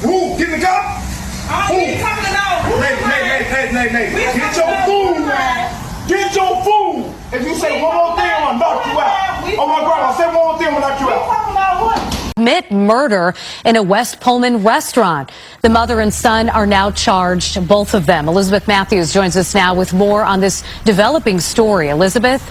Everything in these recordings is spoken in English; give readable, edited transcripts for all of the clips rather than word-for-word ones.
Who? Get in the car? Who? Nay. Get your food. Get your food. If you say one more thing, I'm gonna knock you out. Oh my God, say one more thing, I'm gonna knock you out. Commit murder in a West Pullman restaurant. The mother and son are now charged, both of them. Elizabeth Matthews joins us now with more on this developing story. Elizabeth?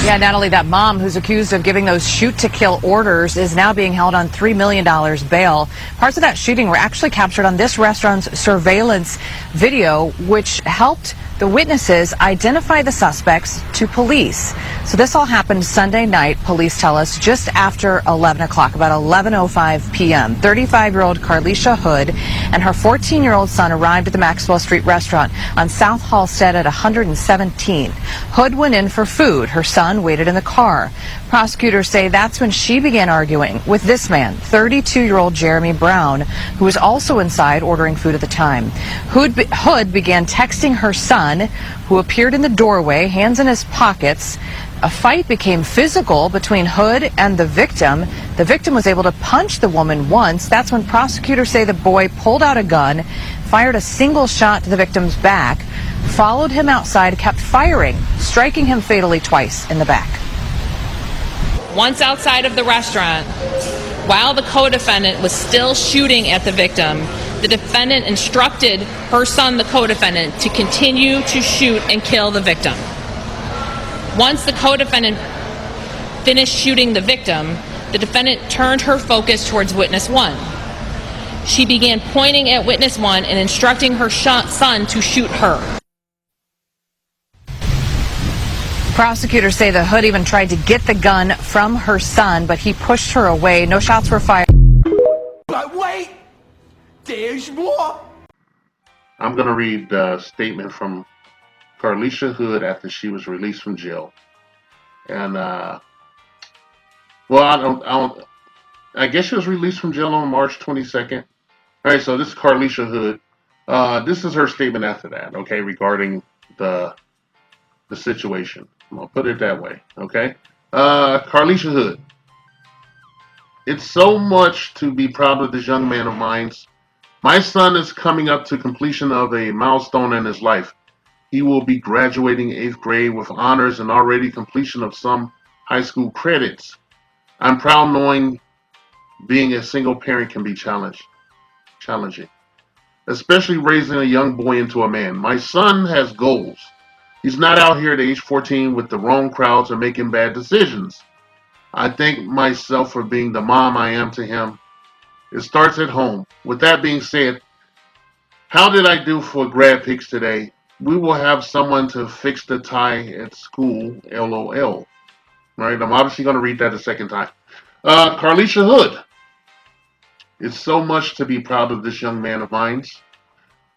Yeah, not only that, mom, who's accused of giving those shoot-to-kill orders, is now being held on $3 million bail. Parts of that shooting were actually captured on this restaurant's surveillance video, which helped the witnesses identify the suspects to police. So this all happened Sunday night, police tell us, just after 11 o'clock, about 11:05 p.m. 35-year-old Carlishia Hood and her 14-year-old son arrived at the Maxwell Street restaurant on South Halstead at 117. Hood went in for food. Her son waited in the car. Prosecutors say that's when she began arguing with this man, 32-year-old Jeremy Brown, who was also inside ordering food at the time. Hood began texting her son, who appeared in the doorway, hands in his pockets. A fight became physical between Hood and the victim. The victim was able to punch the woman once. That's when prosecutors say the boy pulled out a gun, fired a single shot to the victim's back, followed him outside, kept firing, striking him fatally twice in the back. Once outside of the restaurant, while the co-defendant was still shooting at the victim, the defendant instructed her son, the co-defendant, to continue to shoot and kill the victim. Once the co-defendant finished shooting the victim, the defendant turned her focus towards witness one. She began pointing at witness one and instructing her son to shoot her. Prosecutors say the Hood even tried to get the gun from her son, but he pushed her away. No shots were fired. But wait, there's more. I'm going to read a statement from Carlishia Hood after she was released from jail. And, I guess she was released from jail on March 22nd. All right, so this is Carlishia Hood. This is her statement after that, okay, regarding the situation. I'm going to put it that way, okay? Carlishia Hood. It's so much to be proud of this young man of mine. My son is coming up to completion of a milestone in his life. He will be graduating 8th grade with honors and already completion of some high school credits. I'm proud knowing being a single parent can be challenging, especially raising a young boy into a man. My son has goals. He's not out here at age 14 with the wrong crowds and making bad decisions. I thank myself for being the mom I am to him. It starts at home. With that being said, how did I do for grad picks today? We will have someone to fix the tie at school, LOL. Right? I'm obviously going to read that a second time. Carlishia Hood. It's so much to be proud of this young man of mine.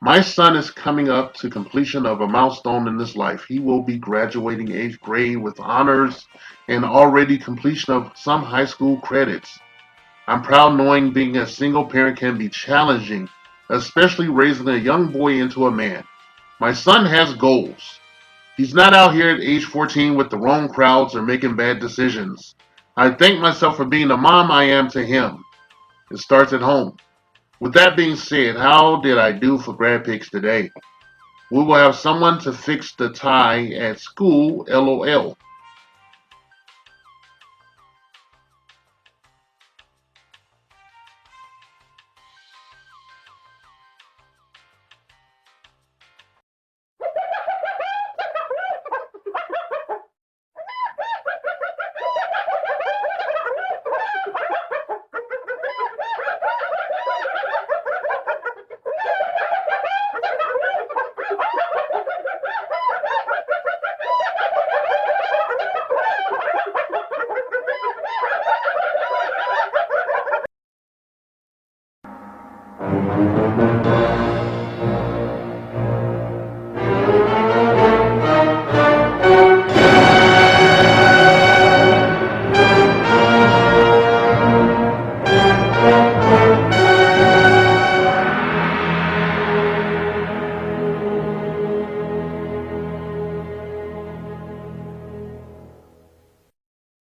My son is coming up to completion of a milestone in his life. He will be graduating 8th grade with honors and already completion of some high school credits. I'm proud knowing being a single parent can be challenging, especially raising a young boy into a man. My son has goals. He's not out here at age 14 with the wrong crowds or making bad decisions. I thank myself for being the mom I am to him. It starts at home. With that being said, how did I do for grad picks today? We will have someone to fix the tie at school, LOL.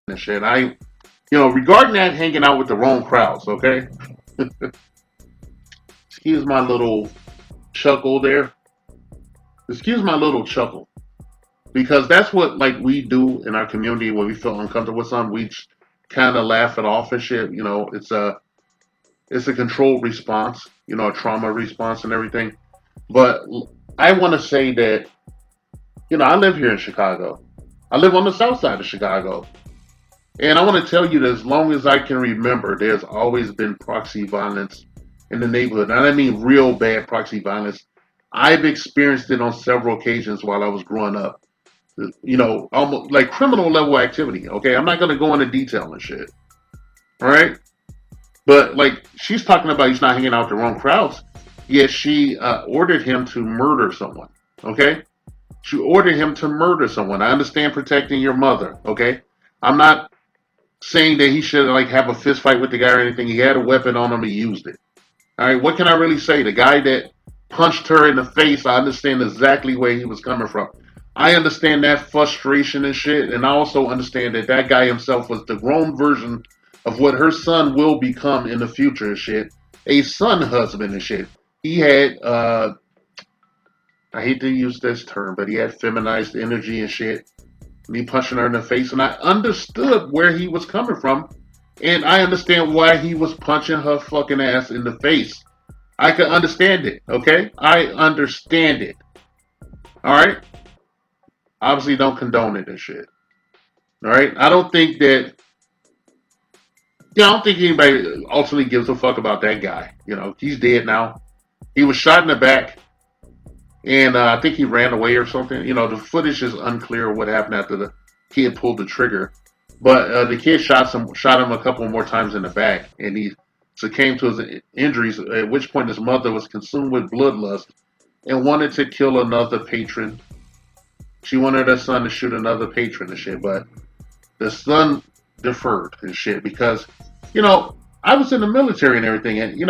And shit, Regarding that, hanging out with the wrong crowds, okay? Excuse my little chuckle there. Excuse my little chuckle. Because that's what like we do in our community when we feel uncomfortable with something. We kind of laugh it off and shit. It's a controlled response, a trauma response and everything. But I want to say that, I live here in Chicago. I live on the south side of Chicago. And I want to tell you that as long as I can remember, there's always been proxy violence in the neighborhood. And I mean real bad proxy violence. I've experienced it on several occasions while I was growing up. Almost like criminal level activity. Okay, I'm not going to go into detail and shit. All right. But like she's talking about, he's not hanging out with the wrong crowds. Yet she ordered him to murder someone. Okay, she ordered him to murder someone. I understand protecting your mother. Okay, I'm not saying that he should like have a fist fight with the guy or anything. He had a weapon on him. He used it. All right, what can I really say? The guy that punched her in the face, I understand exactly where he was coming from. I understand that frustration and shit, and I also understand that that guy himself was the grown version of what her son will become in the future and shit. A son husband and shit. He had, I hate to use this term, but he had feminized energy and shit. Me punching her in the face, and I understood where he was coming from, and I understand why he was punching her fucking ass in the face. I can understand it, okay? I understand it. All right? Obviously, don't condone it and shit. All right? I don't think anybody ultimately gives a fuck about that guy. He's dead now. He was shot in the back, and I think he ran away or something. The footage is unclear what happened after the kid pulled the trigger. But the kid shot him a couple more times in the back, and he succumbed to his injuries, at which point his mother was consumed with bloodlust and wanted to kill another patron. She wanted her son to shoot another patron and shit, but the son deferred and shit because, I was in the military and everything, and,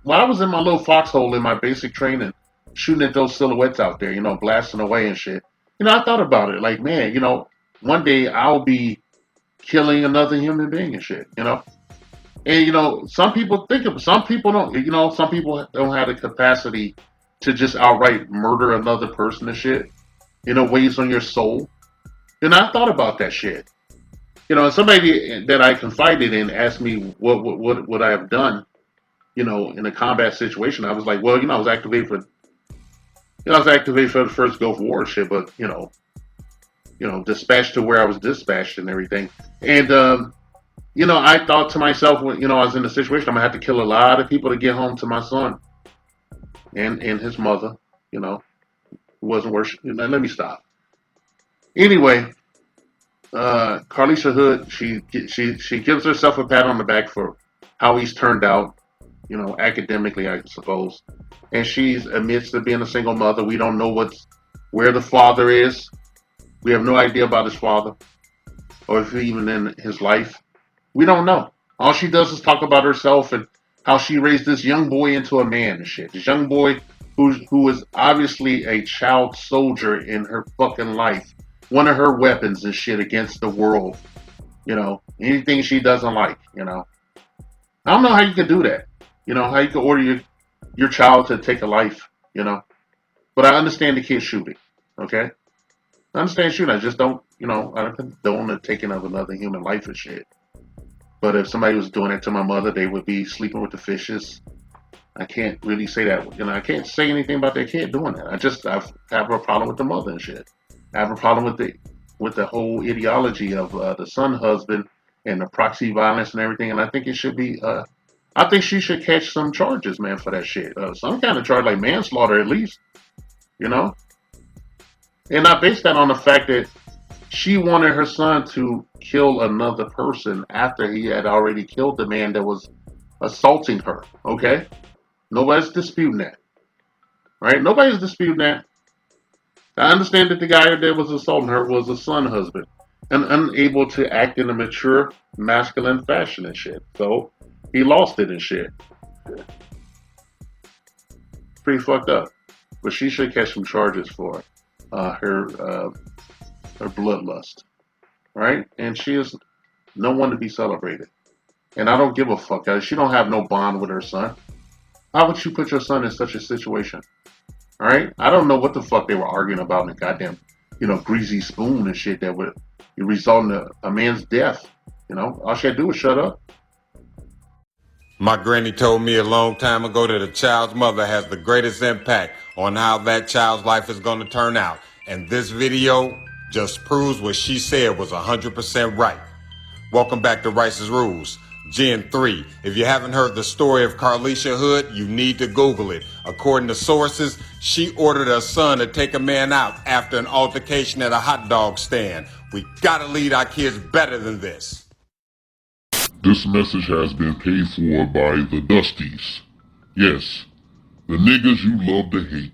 while I was in my little foxhole in my basic training, shooting at those silhouettes out there, blasting away and shit, I thought about it, like, man, one day I'll be killing another human being and shit, And some people some people don't, some people don't have the capacity to just outright murder another person and shit. Weighs on your soul. And I thought about that shit. And somebody that I confided in asked me what would I have done, in a combat situation. I was like, well, I was activated for the first Gulf War and shit, but dispatched to where I was dispatched and everything. And I thought to myself, when I was in the situation, I'm gonna have to kill a lot of people to get home to my son and his mother. Who wasn't worship. Let me stop. Anyway, Carlishia Hood, she gives herself a pat on the back for how he's turned out, academically, I suppose. And she admits to being a single mother. We don't know where the father is. We have no idea about his father, or if even in his life. We don't know. All she does is talk about herself and how she raised this young boy into a man and shit. This young boy who was obviously a child soldier in her fucking life. One of her weapons and shit against the world. Anything she doesn't like, I don't know how you can do that. How you can order your child to take a life, But I understand the kid shooting, okay? I understand shooting. I just don't, I don't condone the taking of another human life and shit. But if somebody was doing it to my mother, they would be sleeping with the fishes. I can't really say that. I can't say anything about that kid doing that. I have a problem with the mother and shit. I have a problem with the whole ideology of the son husband and the proxy violence and everything. And I think it should be. I think she should catch some charges, man, for that shit. Some kind of charge, like manslaughter, at least. And I base that on the fact that she wanted her son to kill another person after he had already killed the man that was assaulting her. Okay? Nobody's disputing that. Right? Nobody's disputing that. I understand that the guy that was assaulting her was a son husband and unable to act in a mature, masculine fashion and shit. So he lost it and shit. Pretty fucked up. But she should catch some charges for her bloodlust. Right? And she is no one to be celebrated. And I don't give a fuck. She don't have no bond with her son. How would you put your son in such a situation? All right? I don't know what the fuck they were arguing about in the goddamn, greasy spoon and shit that would result in a man's death. All she had to do was shut up. My granny told me a long time ago that a child's mother has the greatest impact on how that child's life is going to turn out. And this video just proves what she said was 100% right. Welcome back to Rice's Rules. Gen 3. If you haven't heard the story of Carlishia Hood, you need to Google it. According to sources, she ordered her son to take a man out after an altercation at a hot dog stand. We gotta lead our kids better than this. This message has been paid for by the Dusties. Yes, the niggas you love to hate.